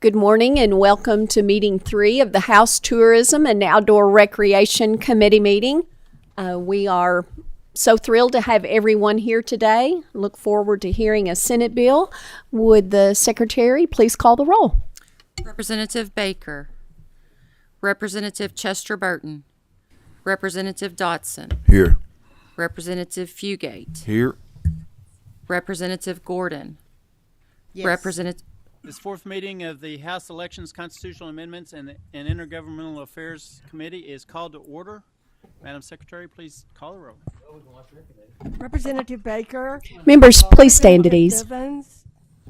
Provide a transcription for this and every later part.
Good morning and welcome to meeting 3 of the House Tourism and Outdoor Recreation Committee meeting. We are so thrilled to have everyone here today. Look forward to hearing a Senate bill. Would the Secretary please call the roll? Representative Baker, Representative Chester Burton, Representative Dotson, Here. Representative Fugate, Here. Representative Gordon, Yes. Representative. This fourth meeting of the House Elections, Constitutional Amendments, and Intergovernmental Affairs Committee is called to order. Madam Secretary, please call the roll. Representative Baker. Members, please stand at Representative ease. Bivens,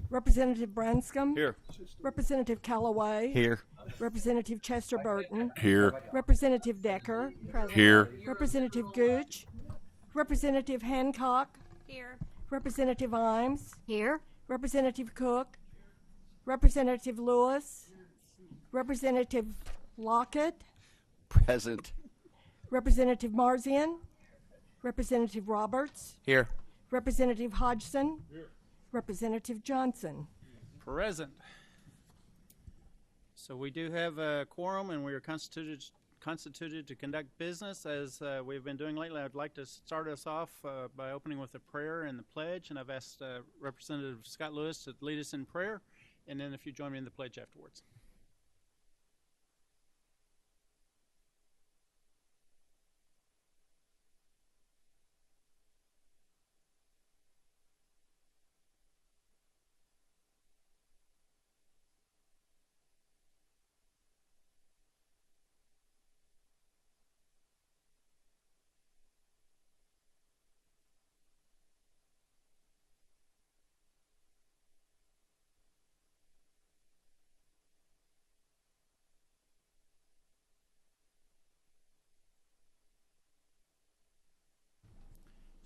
Representative Branscombe. Here. Representative Callaway. Here. Representative Chester Burton. Here. Representative Decker. Present. Here. Representative Gooch. Representative Hancock. Here. Representative Imes. Here. Representative Cook. Representative Lewis. Representative Lockett. Present. Representative Marzian. Representative Roberts. Here. Representative Hodgson. Representative Johnson. Present. So we do have a quorum, and we are constituted to conduct business as we've been doing lately. I'd like to start us off by opening with a prayer and the pledge, and I've asked Representative Scott Lewis to lead us in prayer, and then if you join me in the pledge afterwards.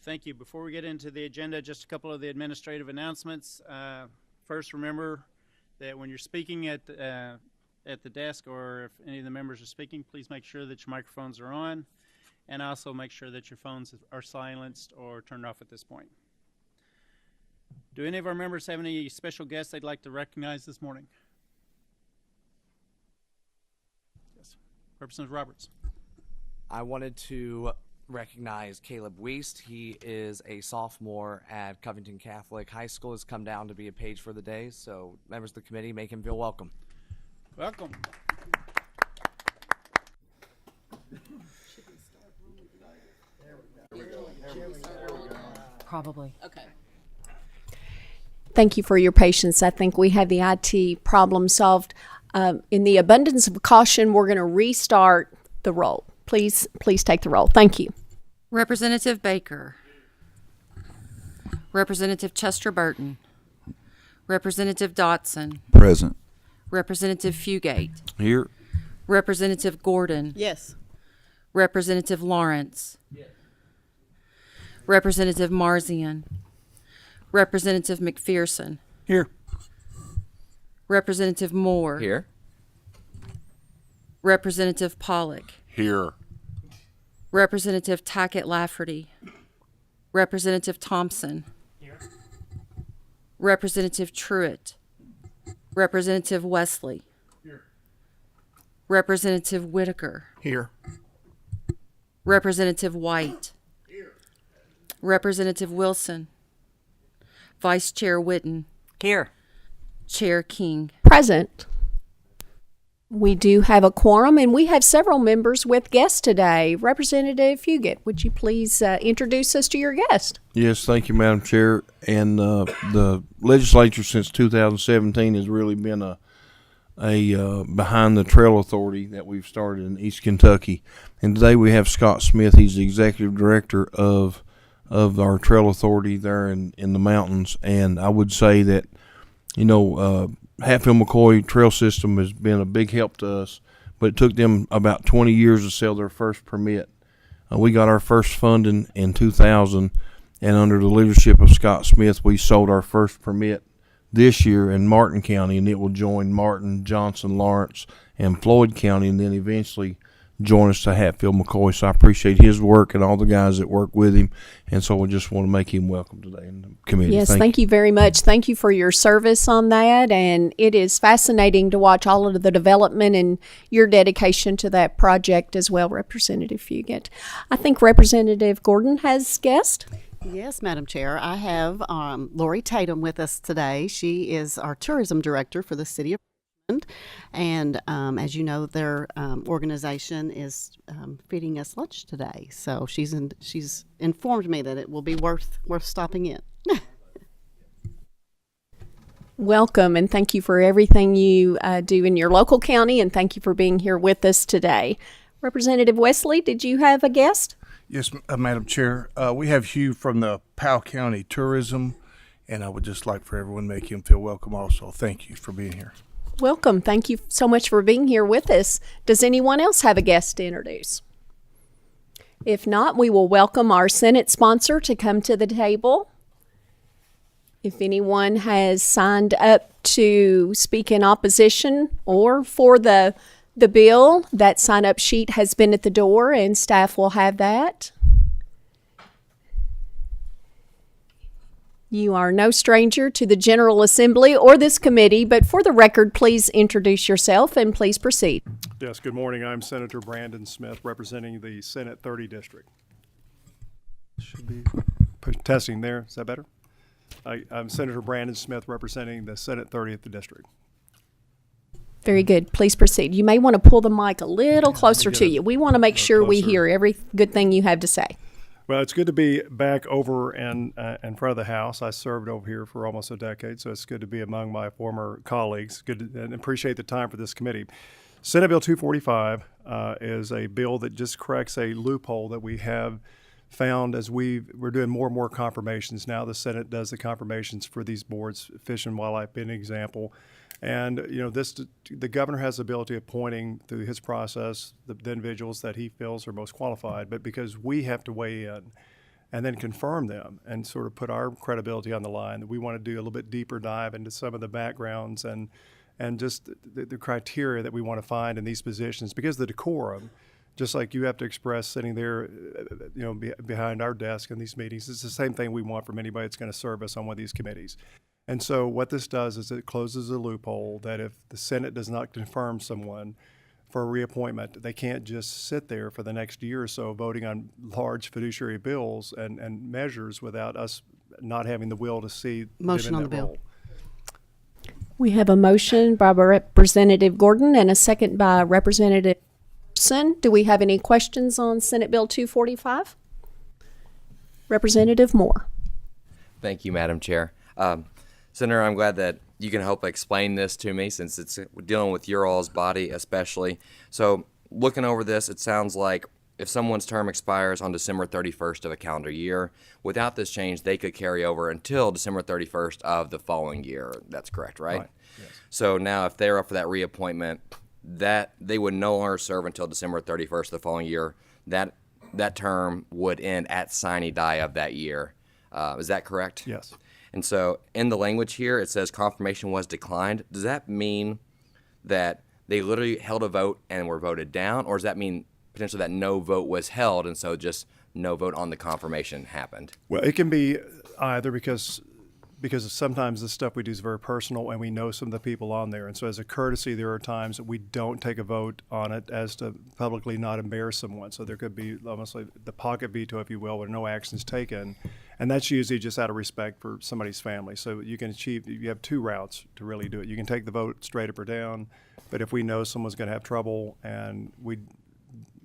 Thank you. Before we get into the agenda, just a couple of the administrative announcements. First, remember that when you're speaking at the desk, or if any of the members are speaking, please make sure that your microphones are on, and also make sure that your phones are silenced or turned off at this point. Do any of our members have any special guests they'd like to recognize this morning? Yes. Representative Roberts. I wanted to recognize Caleb Wiest. He is a sophomore at Covington Catholic High School. Has come down to be a page for the day, so members of the committee, make him feel welcome. Welcome. Probably. Okay. Thank you for your patience. I think we have the IT problem solved. In the abundance of caution, we're going to restart the roll. Please take the roll. Thank you. Representative Baker, Representative Chester Burton, Representative Dotson, Present. Representative Fugate, Here. Representative Gordon, Yes. Representative Lawrence, Representative Marzian, Representative McPherson, Here. Representative Moore, Here. Representative Pollock, Here. Representative Tackett Lafferty, Representative Thompson, Representative Truitt, Representative Wesley, Representative Whitaker, Here. Representative White, Representative Wilson, Vice Chair Whitten, Here. Chair King. Present. We do have a quorum, and we have several members with guests today. Representative Fugate, would you please introduce us to your guest? Yes, thank you, Madam Chair. And the legislature since 2017 has really been a behind the trail authority that we've started in East Kentucky. And today we have Scott Smith. He's the executive director of our trail authority there in the mountains. And I would say that, Hatfield-McCoy Trail System has been a big help to us, but it took them about 20 years to sell their first permit. We got our first funding in 2000, and under the leadership of Scott Smith, we sold our first permit this year in Martin County, and it will join Martin, Johnson, Lawrence, and Floyd County, and then eventually join us to Hatfield McCoy. So I appreciate his work and all the guys that work with him. And so I just want to make him welcome today in the committee. Yes, thank you very much. Thank you for your service on that. And it is fascinating to watch all of the development and your dedication to that project as well, Representative Fugit. I think Representative Gordon has guest. Yes, Madam Chair. I have Lori Tatum with us today. She is our tourism director for the city of Richmond. And as you know, their organization is feeding us lunch today. So she's informed me that it will be worth stopping in. Welcome, and thank you for everything you do in your local county, and thank you for being here with us today. Representative Wesley, did you have a guest? Yes, Madam Chair. We have Hugh from the Powell County Tourism, and I would just like for everyone to make him feel welcome also. Thank you for being here. Welcome. Thank you so much for being here with us. Does anyone else have a guest to introduce? If not, we will welcome our Senate sponsor to come to the table. If anyone has signed up to speak in opposition or for the bill, that sign-up sheet has been at the door, and staff will have that. You are no stranger to the General Assembly or this committee, but for the record, please introduce yourself and please proceed. Yes, good morning. I'm Senator Brandon Smith, representing the Senate 30 District. Should be testing there. Is that better? I'm Senator Brandon Smith, representing the Senate 30th District. Very good. Please proceed. You may want to pull the mic a little closer to you. We want to make sure we hear every good thing you have to say. Well, it's good to be back over in front of the House. I served over here for almost a decade, so it's good to be among my former colleagues. Good to, and appreciate the time for this committee. Senate Bill 245 is a bill that just corrects a loophole that we have found as we're doing more and more confirmations. Now the Senate does the confirmations for these boards, Fish and Wildlife being an example. And, you know, the governor has the ability of appointing through his process the individuals that he feels are most qualified. But because we have to weigh in and then confirm them and sort of put our credibility on the line, we want to do a little bit deeper dive into some of the backgrounds and just the criteria that we want to find in these positions. Because the decorum, just like you have to express sitting there, you know, behind our desk in these meetings, it's the same thing we want from anybody that's going to serve us on one of these committees. And so what this does is it closes a loophole that if the Senate does not confirm someone for a reappointment, they can't just sit there for the next year or so voting on large fiduciary bills and measures without us not having the will to see Motion them on in the that bill. role. We have a motion by Representative Gordon and a second by Representative Anderson. Do we have any questions on Senate Bill 245? Representative Moore. Thank you, Madam Chair. Senator, I'm glad that you can help explain this to me since it's dealing with your all's body especially. So looking over this, it sounds like if someone's term expires on December 31st of a calendar year, without this change, they could carry over until December 31st of the following year. That's correct, right? Right. Yes. So now if they're up for that reappointment, that they would no longer serve until December 31st of the following year. That term would end at sine die of that year. Is that correct? Yes. And so in the language here, it says confirmation was declined. Does that mean that they literally held a vote and were voted down? Or does that mean potentially that no vote was held and so just no vote on the confirmation happened? Well, it can be either because sometimes the stuff we do is very personal and we know some of the people on there. And so as a courtesy, there are times that we don't take a vote on it as to publicly not embarrass someone. So there could be almost like the pocket veto, if you will, where no action is taken. And that's usually just out of respect for somebody's family. So you have two routes to really do it. You can take the vote straight up or down, but if we know someone's going to have trouble and we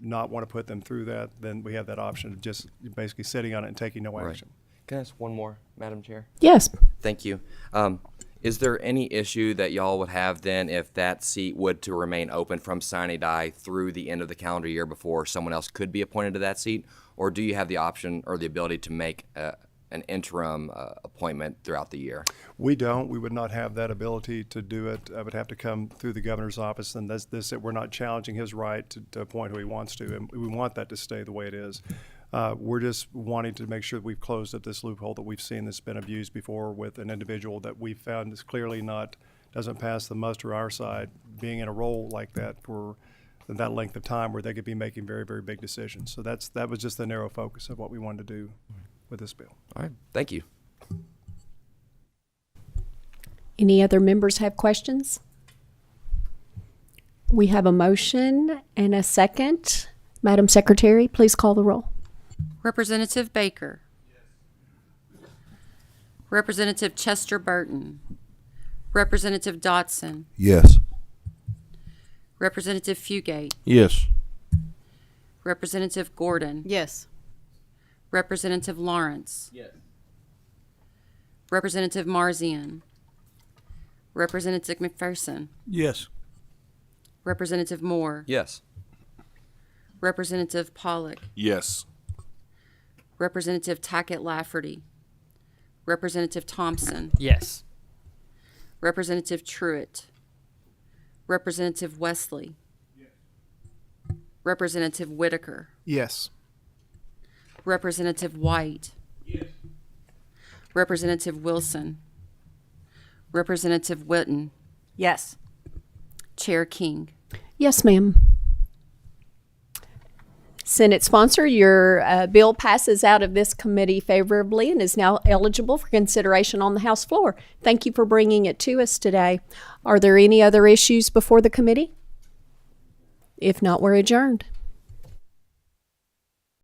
not want to put them through that, then we have that option of just basically sitting on it and taking no action. Can I ask one more, Madam Chair? Yes. Thank you. Is there any issue that y'all would have then if that seat would to remain open from sine die through the end of the calendar year before someone else could be appointed to that seat? Or do you have the option or the ability to make an interim appointment throughout the year? We don't. We would not have that ability to do it. I would have to come through the governor's office, and we're not challenging his right to appoint who he wants to, and we want that to stay the way it is. We're just wanting to make sure that we've closed up this loophole that we've seen that's been abused before with an individual that we found is clearly doesn't pass the muster on our side, being in a role like that for that length of time where they could be making very, very big decisions. So that was just the narrow focus of what we wanted to do with this bill. All right. Thank you. Any other members have questions? We have a motion and a second. Madam Secretary, please call the roll. Representative Baker. Representative Chester Burton. Representative Dotson. Yes. Representative Fugate. Yes. Representative Gordon. Yes. Representative Lawrence. Yes. Representative Marzian. Representative McPherson. Yes. Representative Moore. Yes. Representative Pollock. Yes. Representative Tackett Lafferty. Representative Thompson. Yes. Representative Truitt. Representative Wesley. Representative Whitaker. Yes. Representative White. Representative Wilson. Representative Witten. Yes. Chair King. Yes, ma'am. Senate sponsor, your bill passes out of this committee favorably and is now eligible for consideration on the House floor. Thank you for bringing it to us today. Are there any other issues before the committee? If not, we're adjourned.